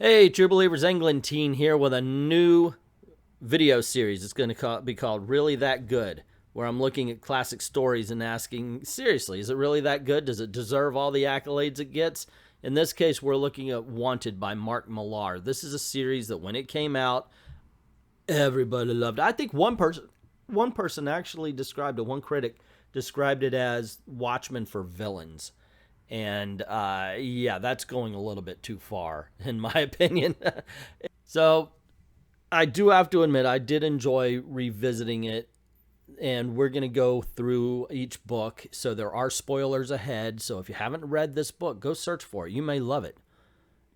Hey, True Believers Englentine here with a new video series. It's going to be called Really That Good, where I'm looking at classic stories and asking, seriously, is it really that good? Does it deserve all the accolades it gets? In this case, we're looking at Wanted by Mark Millar. This is a series that when it came out, everybody loved it. I think one person actually described it, one critic described it as Watchmen for villains. And yeah, that's going a little bit too far, in my opinion. So I do have to admit, I did enjoy revisiting it. And we're going to go through each book. So there are spoilers ahead. So if you haven't read this book, go search for it. You may love it.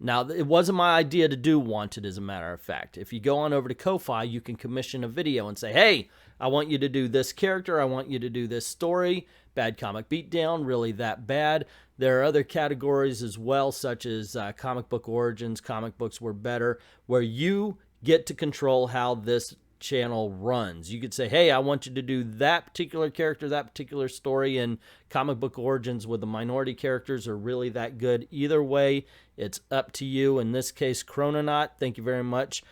Now, it wasn't my idea to do Wanted, as a matter of fact. If you go on over to Ko-Fi, you can commission a video and say, hey, I want you to do this character. I want you to do this story. Bad comic beatdown, really that bad. There are other categories as well, such as comic book origins, comic books were better, where you get to control how this channel runs. You could say, hey, I want you to do that particular character, that particular story, and comic book origins with the minority characters are really that good. Either way, it's up to you. In this case, Chrononaut, thank you very much,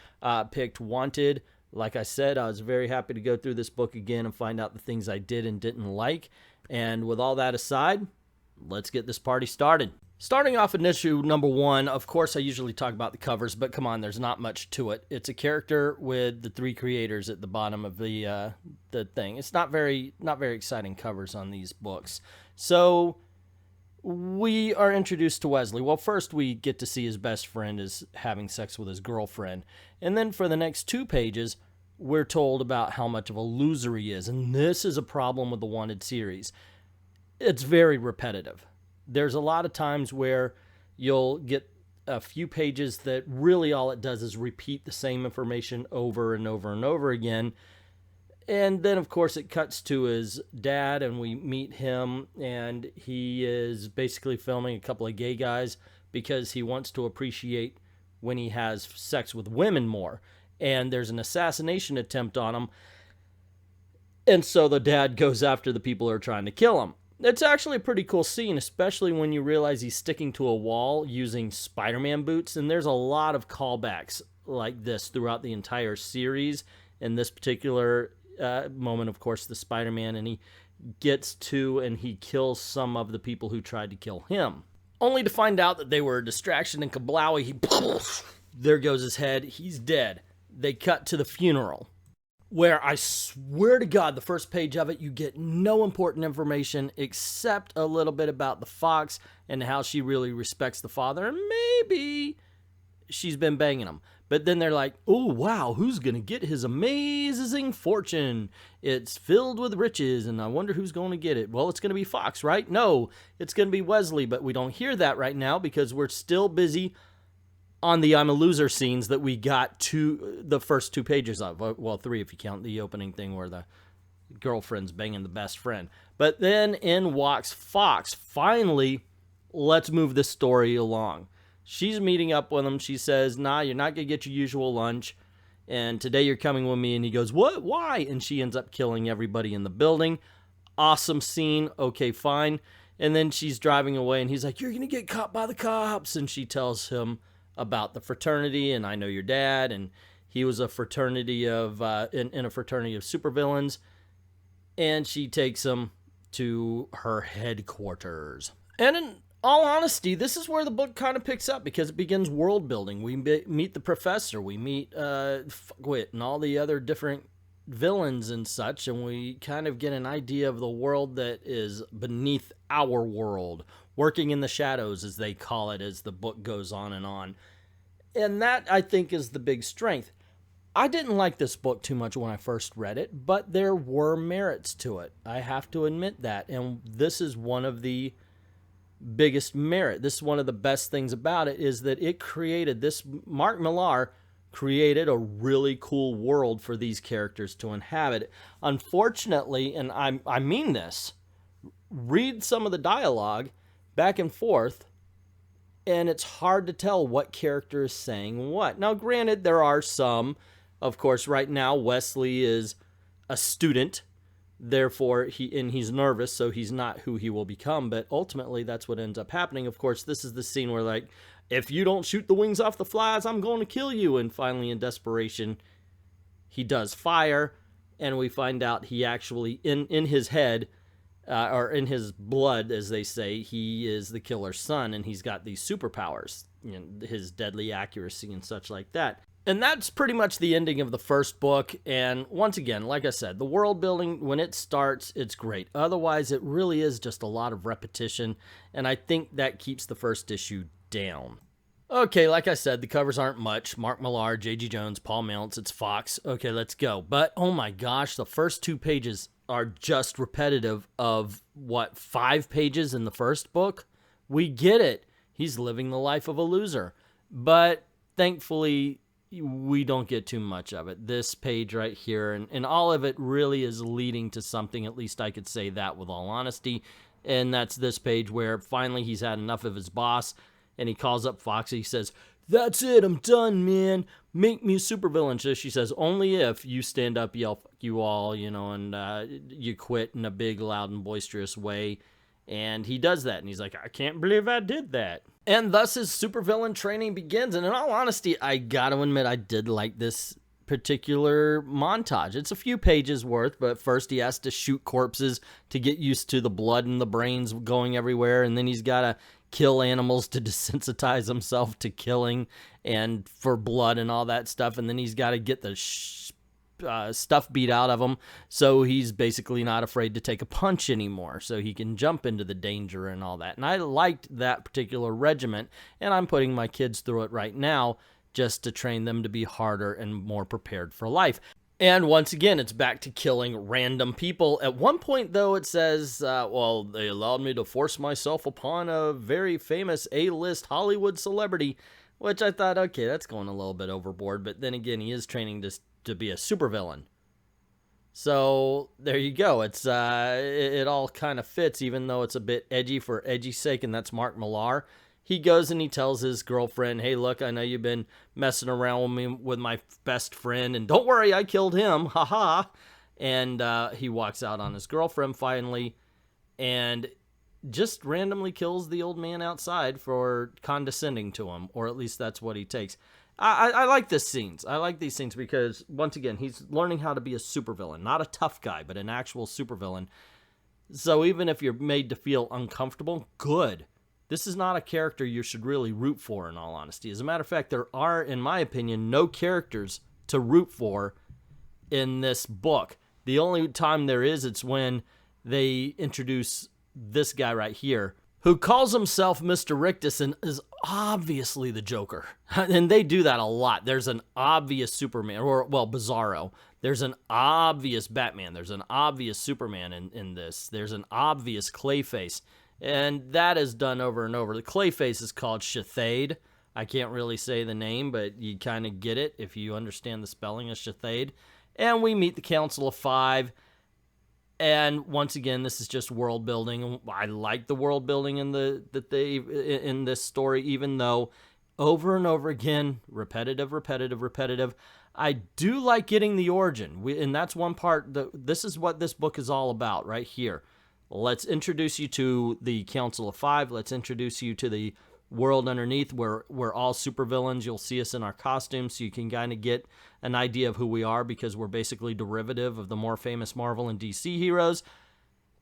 picked Wanted. Like I said, I was very happy to go through this book again and find out the things I did and didn't like. And with all that aside, let's get this party started. Starting off in issue number 1, of course, I usually talk about the covers, but come on, there's not much to it. It's a character with the 3 creators at the bottom of the thing. It's not very exciting covers on these books. So we are introduced to Wesley. Well, first we get to see his best friend is having sex with his girlfriend. And then for the next 2 pages, we're told about how much of a loser he is. And this is a problem with the Wanted series. It's very repetitive. There's a lot of times where you'll get a few pages that really all it does is repeat the same information over and over and over again. And then, of course, it cuts to his dad, and we meet him, and he is basically filming a couple of gay guys because he wants to appreciate when he has sex with women more. And there's an assassination attempt on him, and so the dad goes after the people who are trying to kill him. It's actually a pretty cool scene, especially when you realize he's sticking to a wall using Spider-Man boots, and there's a lot of callbacks like this throughout the entire series. In this particular moment, of course, the Spider-Man, and he gets to and he kills some of the people who tried to kill him, only to find out that they were a distraction, and kablowie, there goes his head, he's dead. They cut to the funeral, where I swear to God, the first page of it, you get no important information except a little bit about the fox and how she really respects the father, and maybe she's been banging him. But then they're like, oh, wow, who's going to get his amazing fortune? It's filled with riches, and I wonder who's going to get it. Well, it's going to be Fox, right? No, it's going to be Wesley, but we don't hear that right now because we're still busy on the I'm a Loser scenes that we got to the first 2 pages of. Well, 3 if you count the opening thing where the girlfriend's banging the best friend. But then in walks Fox. Finally, let's move this story along. She's meeting up with him. She says, nah, you're not going to get your usual lunch. And today you're coming with me. And he goes, what? Why? And she ends up killing everybody in the building. Awesome scene. Okay, fine. And then she's driving away. And he's like, you're going to get caught by the cops. And she tells him about the fraternity. And I know your dad. And he was a fraternity of, in a fraternity of supervillains. And she takes him to her headquarters. And in all honesty, this is where the book kind of picks up because it begins world building. We meet the professor, we meet Fuckwit and all the other different villains and such, and we kind of get an idea of the world that is beneath our world, working in the shadows, as they call it, as the book goes on. And that, I think, is the big strength. I didn't like this book too much when I first read it, but there were merits to it. I have to admit that, and this is one of the biggest merit. This is one of the best things about it, is that it created this. Mark Millar created a really cool world for these characters to inhabit. Unfortunately, and I mean this, read some of the dialogue back and forth, and it's hard to tell what character is saying what. Now, granted, there are some. Of course, right now, Wesley is a student. Therefore, he's nervous, so he's not who he will become. But ultimately, that's what ends up happening. Of course, this is the scene where, like, if you don't shoot the wings off the flies, I'm going to kill you. And finally, in desperation, he does fire, and we find out he actually, in his head, or in his blood, as they say, he is the killer's son, and he's got these superpowers, his deadly accuracy and such like that. And that's pretty much the ending of the first book. And once again, like I said, the world building, when it starts, it's great. Otherwise, it really is just a lot of repetition. And I think that keeps the first issue down. Okay, like I said, the covers aren't much. Mark Millar, J.G. Jones, Paul Mounts, it's Fox. Okay, let's go. But, oh my gosh, the first 2 pages are just repetitive of, 5 pages in the first book? We get it. He's living the life of a loser. But, thankfully, we don't get too much of it. This page right here, and all of it really is leading to something. At least I could say that with all honesty. And that's this page where finally he's had enough of his boss, and he calls up Foxy. He says, "That's it, I'm done, man. Make me a supervillain." So she says, "Only if you stand up, yell, fuck you all, and you quit in a big, loud, and boisterous way." And he does that, and he's like, "I can't believe I did that." And thus his supervillain training begins. And in all honesty, I gotta admit, I did like this particular montage. It's a few pages worth, but first he has to shoot corpses to get used to the blood and the brains going everywhere, and then he's gotta kill animals to desensitize himself to killing and for blood and all that stuff, and then he's got to get the stuff beat out of him, so he's basically not afraid to take a punch anymore, so he can jump into the danger and all that. And I liked that particular regiment, and I'm putting my kids through it right now just to train them to be harder and more prepared for life. And once again, it's back to killing random people. At one point, though, it says, well, they allowed me to force myself upon a very famous A-list Hollywood celebrity, which I thought, okay, that's going a little bit overboard. But then again, he is training to be a supervillain. So there you go. It all kind of fits, even though it's a bit edgy for edgy's sake, and that's Mark Millar. He goes and he tells his girlfriend, "Hey, look, I know you've been messing around with me with my best friend, and don't worry, I killed him, haha." And he walks out on his girlfriend finally, and just randomly kills the old man outside for condescending to him, or at least that's what he takes. I like these scenes. I like these scenes because, once again, he's learning how to be a supervillain. Not a tough guy, but an actual supervillain. So even if you're made to feel uncomfortable, good. This is not a character you should really root for, in all honesty. As a matter of fact, there are, in my opinion, no characters to root for in this book. The only time there is, it's when they introduce this guy right here, who calls himself Mr. Rictus and is obviously the Joker. And they do that a lot. There's an obvious Superman, or, well, Bizarro. There's an obvious Batman. There's an obvious Superman in this. There's an obvious Clayface. And that is done over and over. The Clayface is called Shathade. I can't really say the name, but you kind of get it if you understand the spelling of Shathade. And we meet the Council of Five. And once again, this is just world building. I like the world building in this story, even though over and over again, repetitive. I do like getting the origin, and that's one part. This is what this book is all about right here. Let's introduce you to the Council of Five. Let's introduce you to the world underneath where we're all supervillains. You'll see us in our costumes, so you can kind of get an idea of who we are, because we're basically derivative of the more famous Marvel and DC heroes.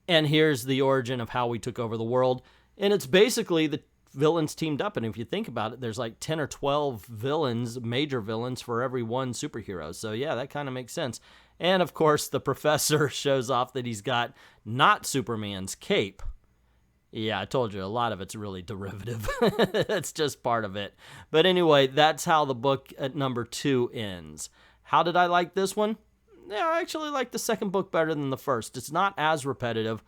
And here's the origin of how we took over the world. And it's basically the villains teamed up. And if you think about it, there's like 10 or 12 villains, major villains, for every one superhero. So yeah, that kind of makes sense. And of course, the professor shows off that he's got not Superman's cape. Yeah, I told you, a lot of it's really derivative. It's just part of it. But anyway, that's how the book at number 2 ends. How did I like this one? Yeah, I actually like the second book better than the first. It's not as repetitive,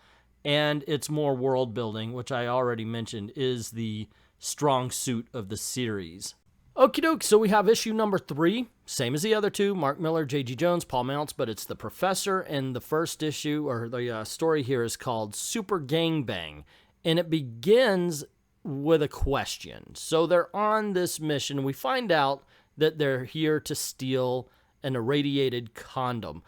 and it's more world building, which I already mentioned is the strong suit of the series. Okie doke, so we have issue number 3, same as the other two, Mark Millar, J.G. Jones, Paul Mounts, but it's the professor, and the first issue, or the story here, is called Super Gangbang, and it begins with a question. So they're on this mission, and we find out that they're here to steal an irradiated condom.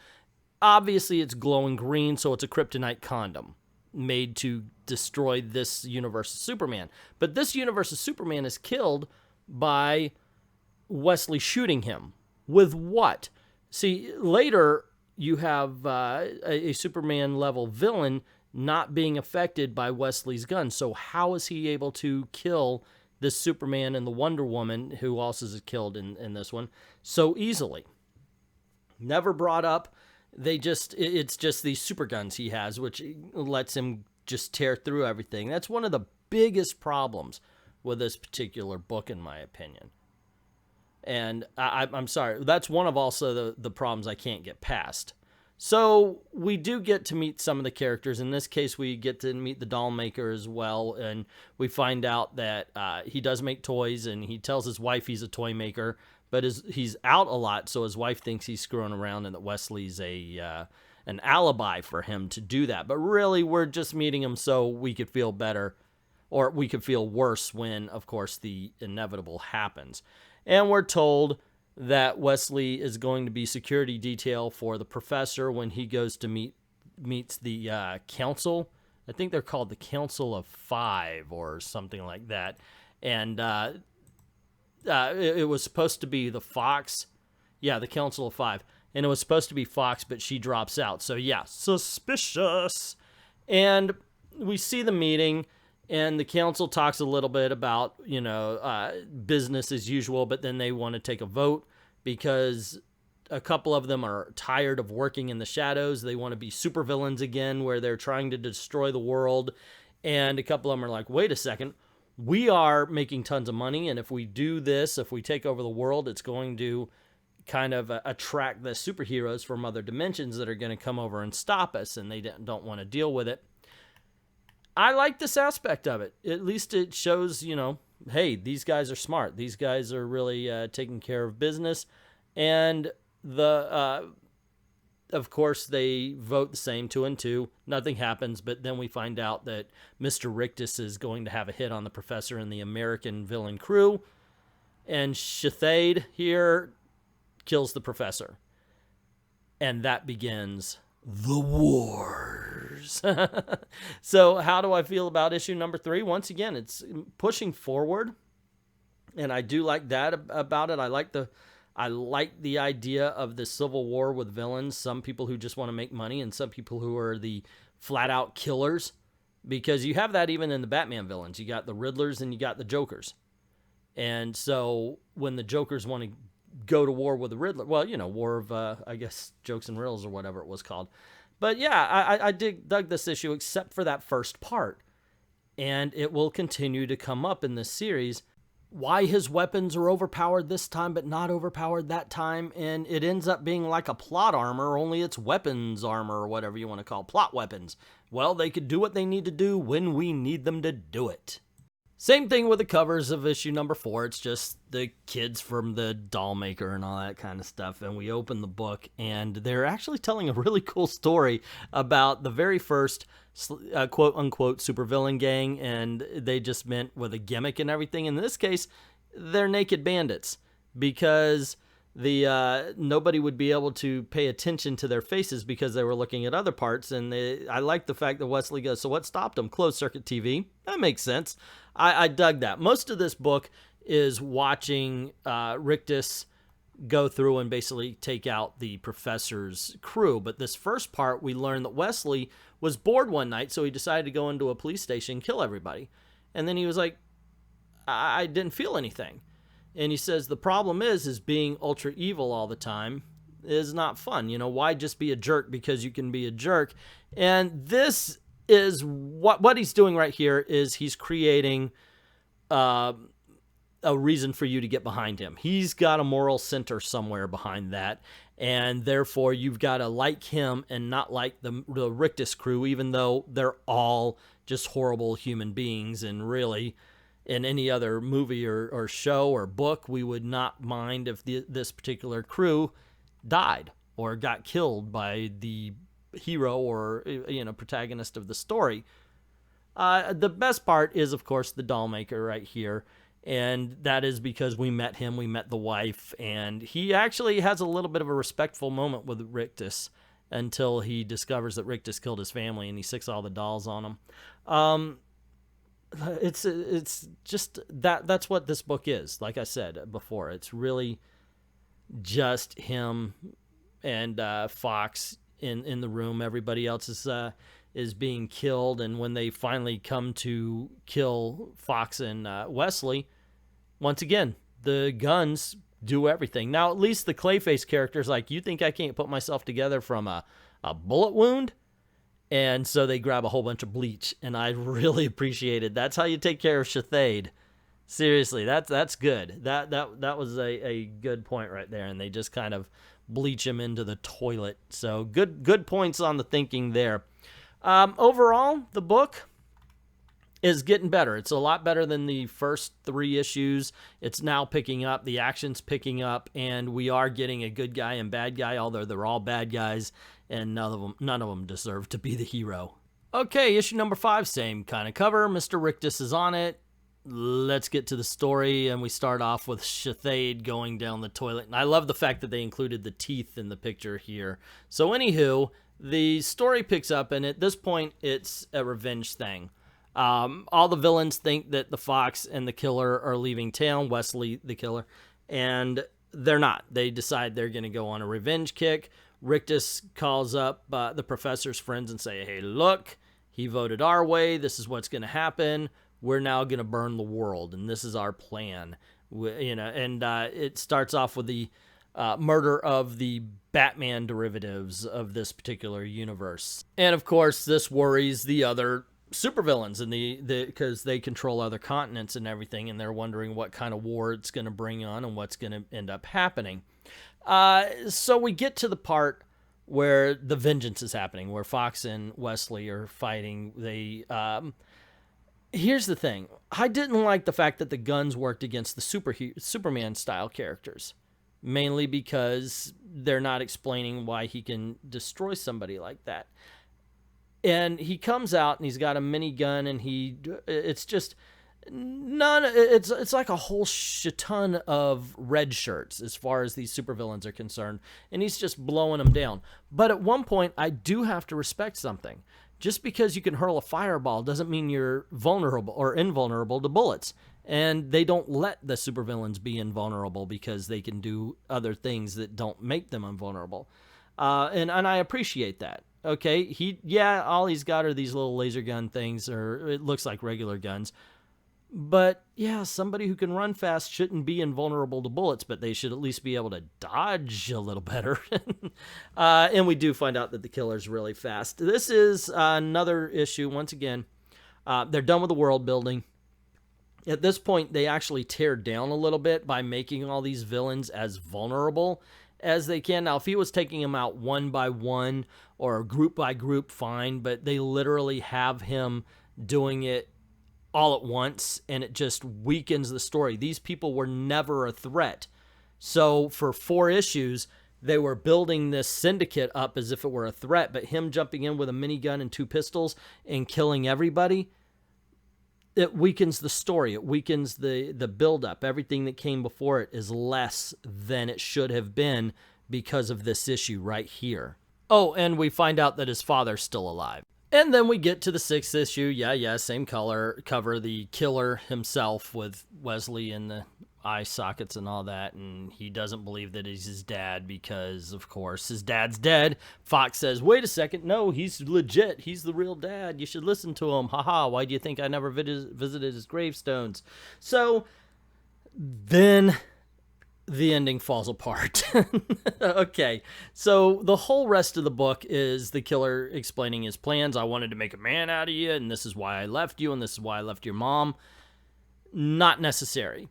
Obviously, it's glowing green, so it's a kryptonite condom made to destroy this universe of Superman. But this universe of Superman is killed by Wesley shooting him. With what? See, later you have a Superman-level villain not being affected by Wesley's gun. So how is he able to kill this Superman and the Wonder Woman, who also is killed in this one, so easily? Never brought up. It's just these super guns he has, which lets him just tear through everything. That's one of the biggest problems with this particular book, in my opinion. And I'm sorry, that's one of also the problems I can't get past. So we do get to meet some of the characters. In this case, we get to meet the doll maker as well, and we find out that he does make toys, and he tells his wife he's a toy maker, but he's out a lot, so his wife thinks he's screwing around and that Wesley's an alibi for him to do that. But really, we're just meeting him so we could feel better, or we could feel worse when, of course, the inevitable happens. And we're told that Wesley is going to be security detail for the professor when he goes to meets the council. I think they're called the Council of Five or something like that. And it was supposed to be the Fox. Yeah, the Council of Five. And it was supposed to be Fox, but she drops out. So yeah, suspicious. And we see the meeting. And the council talks a little bit about, business as usual, but then they want to take a vote because a couple of them are tired of working in the shadows. They want to be supervillains again, where they're trying to destroy the world. And a couple of them are like, wait a second, we are making tons of money, and if we do this, if we take over the world, it's going to kind of attract the superheroes from other dimensions that are going to come over and stop us, and they don't want to deal with it. I like this aspect of it. At least it shows, hey, these guys are smart. These guys are really taking care of business. And of course, they vote the same 2-2. Nothing happens, but then we find out that Mr. Rictus is going to have a hit on the professor and the American villain crew. And Shathade here kills the professor. And that begins the wars. So how do I feel about issue number 3? Once again, it's pushing forward, and I do like that about it. I like the idea of the civil war with villains, some people who just want to make money and some people who are the flat out killers, because you have that even in the Batman villains. You got the Riddlers and you got the Jokers. And so when the Jokers want to go to war with the Riddler, well, war of, I guess, Jokes and Riddles or whatever it was called. But yeah, I dug this issue except for that first part. And it will continue to come up in this series. Why his weapons are overpowered this time but not overpowered that time. And it ends up being like a plot armor, only it's weapons armor or whatever you want to call it, plot weapons. Well, they could do what they need to do when we need them to do it. Same thing with the covers of issue number 4. It's just the kids from the doll maker and all that kind of stuff. And we open the book, and they're actually telling a really cool story about the very first quote-unquote supervillain gang, and they just meant with a gimmick and everything. In this case, they're naked bandits, because nobody would be able to pay attention to their faces because they were looking at other parts. And I like the fact that Wesley goes, so what stopped them? Closed circuit TV. That makes sense. I dug that. Most of this book is watching Rictus go through and basically take out the professor's crew. But this first part, we learn that Wesley was bored one night, so he decided to go into a police station and kill everybody. And then he was like, I didn't feel anything. And he says the problem is being ultra evil all the time is not fun. Why just be a jerk because you can be a jerk? And this is what he's doing right here is he's creating a reason for you to get behind him. He's got a moral center somewhere behind that, and therefore you've got to like him and not like the Rictus crew, even though they're all just horrible human beings. And really, in any other movie or show or book, we would not mind if this particular crew died or got killed by the hero or protagonist of the story. The best part is, of course, the doll maker right here, and that is because we met him, we met the wife, and he actually has a little bit of a respectful moment with Rictus until he discovers that Rictus killed his family and he sicks all the dolls on him. It's just that's what this book is. Like I said before, it's really just him and Fox in the room. Everybody else is being killed, and when they finally come to kill Fox and Wesley, once again the guns do everything. Now at least the Clayface character's like, you think I can't put myself together from a bullet wound? And so they grab a whole bunch of bleach, and I really appreciated. That's how you take care of Shathade. Seriously, that's good. That was a good point right there, and they just kind of bleach him into the toilet. So good points on the thinking there. Overall, the book is getting better. It's a lot better than the first 3 issues. It's now picking up. The action's picking up, and we are getting a good guy and bad guy, although they're all bad guys, and none of them deserve to be the hero. Okay, issue number 5, same kind of cover. Mr. Rictus is on it. Let's get to the story, and we start off with Shathade going down the toilet. And I love the fact that they included the teeth in the picture here. So anywho, the story picks up, and at this point, it's a revenge thing. All the villains think that the Fox and the killer are leaving town, Wesley the killer, and they're not. They decide they're going to go on a revenge kick. Rictus calls up the professor's friends and say, hey, look, he voted our way. This is what's going to happen. We're now going to burn the world, and this is our plan. It starts off with the murder of the Batman derivatives of this particular universe. And, of course, this worries the other supervillains because they control other continents and everything, and they're wondering what kind of war it's going to bring on and what's going to end up happening. So we get to the part where the vengeance is happening, where Fox and Wesley are fighting. Here's the thing. I didn't like the fact that the guns worked against the Superman-style characters, mainly because they're not explaining why he can destroy somebody like that. And he comes out and he's got a minigun, and it's just it's like a whole shit ton of red shirts as far as these supervillains are concerned, and he's just blowing them down. But at one point, I do have to respect something. Just because you can hurl a fireball doesn't mean you're vulnerable or invulnerable to bullets. And they don't let the supervillains be invulnerable because they can do other things that don't make them invulnerable. And I appreciate that. Okay, all he's got are these little laser gun things, or it looks like regular guns. But yeah, somebody who can run fast shouldn't be invulnerable to bullets, but they should at least be able to dodge a little better. And we do find out that the killer's really fast. This is another issue. Once again, they're done with the world building. At this point, they actually tear down a little bit by making all these villains as vulnerable as they can. Now, if he was taking them out one by one or group by group, fine, but they literally have him doing it all at once, and it just weakens the story. These people were never a threat. So for 4 issues, they were building this syndicate up as if it were a threat, but him jumping in with a minigun and 2 pistols and killing everybody, it weakens the story. It weakens the buildup. Everything that came before it is less than it should have been because of this issue right here. Oh, and we find out that his father's still alive. And then we get to the 6th issue. Yeah, same color cover. The killer himself with Wesley in the eye sockets and all that. And he doesn't believe that he's his dad because, of course, his dad's dead. Fox says, wait a second. No, he's legit. He's the real dad. You should listen to him. Haha, why do you think I never visited his gravestones? So then the ending falls apart. Okay, so the whole rest of the book is the killer explaining his plans. I wanted to make a man out of you, and this is why I left you, and this is why I left your mom. Not necessary.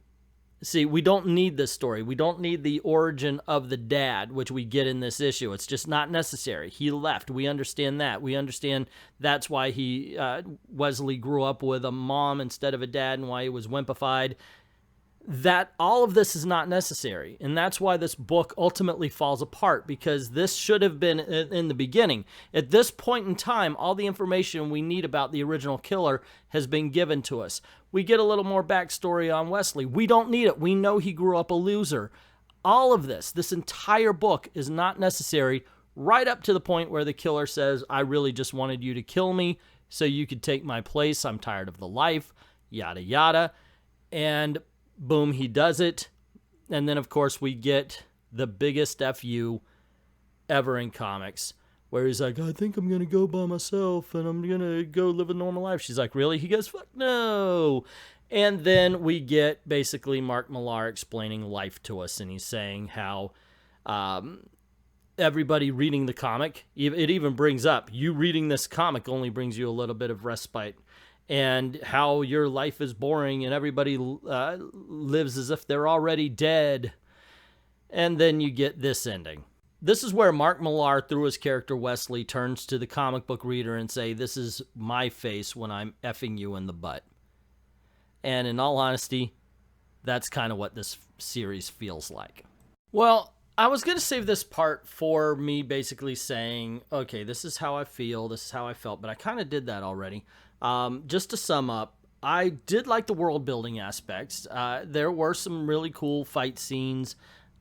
See, we don't need this story. We don't need the origin of the dad, which we get in this issue. It's just not necessary. He left. We understand that. We understand that's why Wesley grew up with a mom instead of a dad, and why he was wimpified. That all of this is not necessary, and that's why this book ultimately falls apart, because this should have been in the beginning. At this point in time, all the information we need about the original killer has been given to us. We get a little more backstory on Wesley. We don't need it. We know he grew up a loser. All of this entire book is not necessary, right up to the point where the killer says, I really just wanted you to kill me. so you could take my place. I'm tired of the life, yada, yada. And boom, he does it. And then, of course, we get the biggest FU ever in comics, where he's like, I think I'm going to go by myself and I'm going to go live a normal life. She's like, really? He goes, fuck no. And then we get basically Mark Millar explaining life to us, and he's saying how everybody reading the comic, it even brings up, you reading this comic only brings you a little bit of respite, and how your life is boring and everybody lives as if they're already dead. And then you get this ending. This is where Mark Millar, through his character Wesley, turns to the comic book reader and say, this is my face when I'm effing you in the butt. And in all honesty, that's kind of what this series feels like. Well, I was going to save this part for me basically saying, okay, this is how I feel, this is how I felt, but I kind of did that already. Just to sum up, I did like the world building aspects. There were some really cool fight scenes.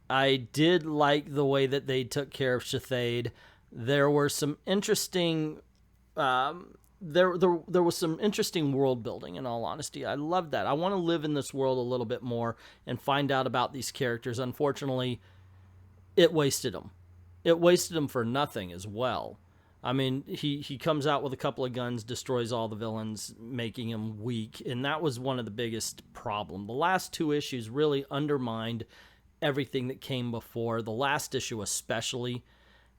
I did like the way that they took care of Shathade. There were some interesting... There was some interesting world building, in all honesty. I love that. I want to live in this world a little bit more and find out about these characters. Unfortunately, it wasted them. It wasted them for nothing as well. I mean, he comes out with a couple of guns, destroys all the villains, making him weak, and that was one of the biggest problems. The last two issues really undermined everything that came before, the last issue especially,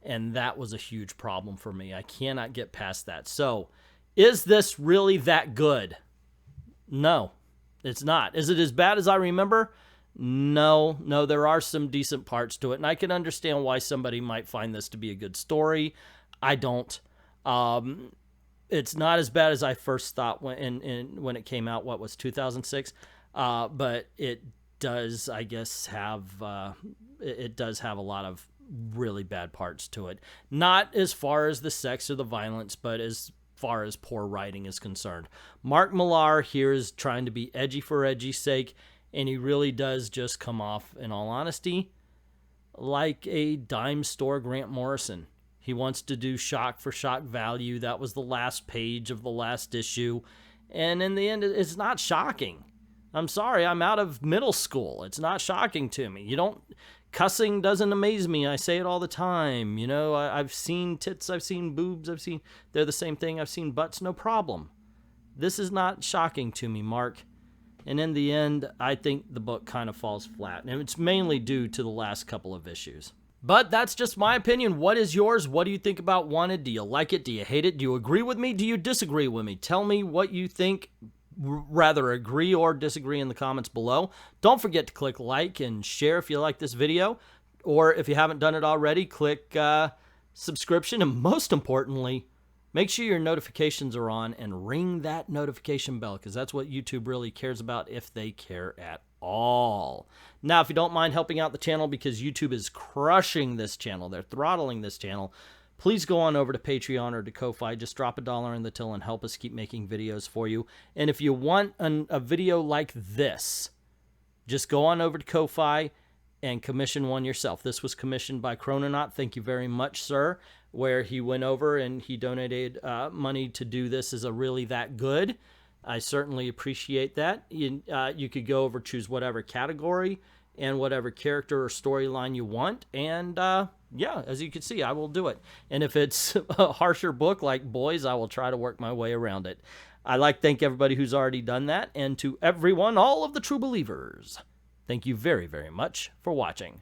and that was a huge problem for me. I cannot get past that. So, is this really that good? No, it's not. Is it as bad as I remember? No, there are some decent parts to it, and I can understand why somebody might find this to be a good story. I don't. It's not as bad as I first thought when it came out. What was 2006? But it does, I guess, have it does have a lot of really bad parts to it. Not as far as the sex or the violence, but as far as poor writing is concerned. Mark Millar here is trying to be edgy for edgy's sake, and he really does just come off, in all honesty, like a dime store Grant Morrison. He wants to do shock for shock value. That was the last page of the last issue, and in the end, it's not shocking. I'm sorry, I'm out of middle school. It's not shocking to me. Cussing doesn't amaze me. I say it all the time. You know, I've seen tits, I've seen boobs, they're the same thing. I've seen butts, no problem. This is not shocking to me, Mark. And in the end, I think the book kind of falls flat. And it's mainly due to the last couple of issues. But that's just my opinion. What is yours? What do you think about Wanted? Do you like it? Do you hate it? Do you agree with me? Do you disagree with me? Tell me what you think. Rather agree or disagree in the comments below. Don't forget to click like and share if you like this video, or if you haven't done it already, click subscription, and most importantly, make sure your notifications are on and ring that notification bell, because that's what YouTube really cares about, if they care at all. Now, if you don't mind helping out the channel, because YouTube is crushing this channel, they're throttling this channel, please go on over to Patreon or to Ko-Fi. Just drop $1 in the till and help us keep making videos for you. And if you want a video like this, just go on over to Ko-Fi and commission one yourself. This was commissioned by Chrononaut. Thank you very much, sir. Where he went over and he donated money to do this as a Really That Good. I certainly appreciate that. You could go over, choose whatever category and whatever character or storyline you want, and yeah, as you can see, I will do it. And if it's a harsher book like Boys, I will try to work my way around it. I'd like to thank everybody who's already done that, and to everyone, all of the true believers, thank you very, very much for watching.